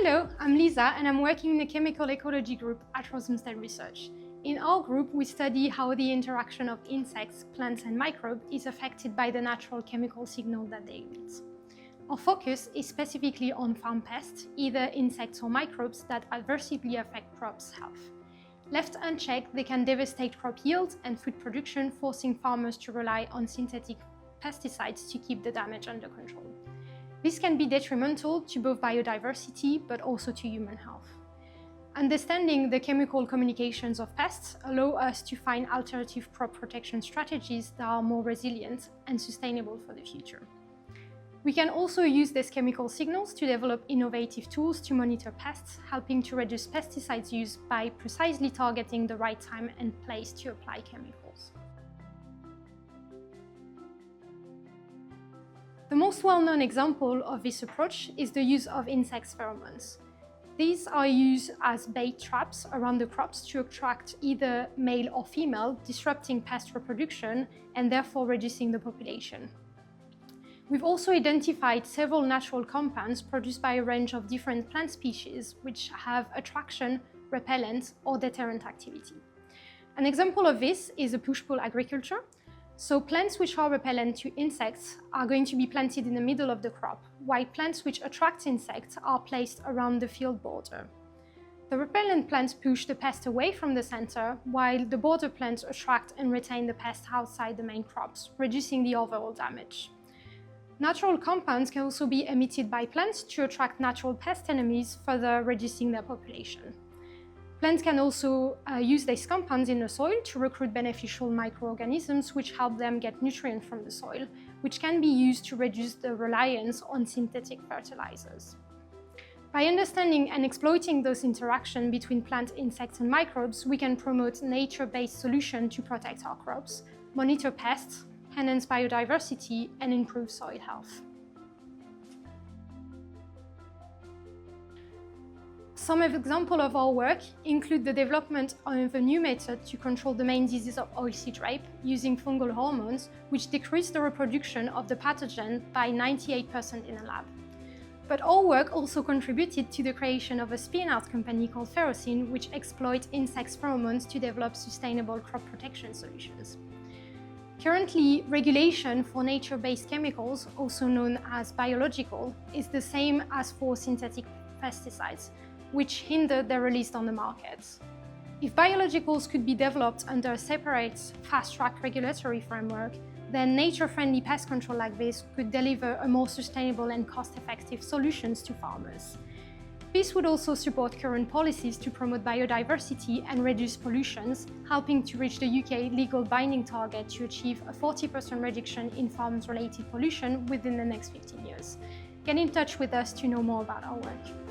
Hello, I'm Lisa and I'm working in the Chemical Ecology group at Rothamsted Research. In our group, we study how the interaction of insects, plants and microbes is affected by the natural chemical signal that they emit. Our focus is specifically on farm pests, either insects or microbes that adversely affect crops' health. Left unchecked, they can devastate crop yield and food production, forcing farmers to rely on synthetic pesticides to keep the damage under control. This can be detrimental to both biodiversity but also to human health. Understanding the chemical communications of pests allow us to find alternative crop protection strategies that are more resilient and sustainable for the future. We can also use these chemical signals to develop innovative tools to monitor pests, helping to reduce pesticides use by precisely targeting the right time and place to apply chemicals. The most well-known example of this approach is the use of insect pheromones. These are used as bait traps around the crops to attract either male or female, disrupting pest reproduction and therefore reducing the population. We've also identified several natural compounds produced by a range of different plant species which have attraction, repellent, or deterrent activity. An example of this is a push-pull agriculture. So plants which are repellent to insects are going to be planted in the middle of the crop, while plants which attract insects are placed around the field border. The repellent plants push the pest away from the center, while the border plants attract and retain the pest outside the main crops, reducing the overall damage. Natural compounds can also be emitted by plants to attract natural pest enemies, further reducing their population. Plants can also use these compounds in the soil to recruit beneficial microorganisms which help them get nutrients from the soil, which can be used to reduce the reliance on synthetic fertilizers. By understanding and exploiting those interactions between plant, insects and microbes, we can promote nature-based solutions to protect our crops, monitor pests, enhance biodiversity and improve soil health. Some examples of our work include the development of a new method to control the main disease of oilseed rape using fungal hormones, which decrease the reproduction of the pathogen by 98% in a lab. But our work also contributed to the creation of a spin-out company called Ferocin, which exploits insect pheromones to develop sustainable crop protection solutions. Currently, regulation for nature-based chemicals, also known as biological, is the same as for synthetic pesticides, which hinder their release on the market. If biologicals could be developed under a separate, fast-track regulatory framework, then nature-friendly pest control like this could deliver a more sustainable and cost-effective solutions to farmers. This would also support current policies to promote biodiversity and reduce pollutions, helping to reach the UK legal binding target to achieve a 40% reduction in farms-related pollution within the next 15 years. Get in touch with us to know more about our work.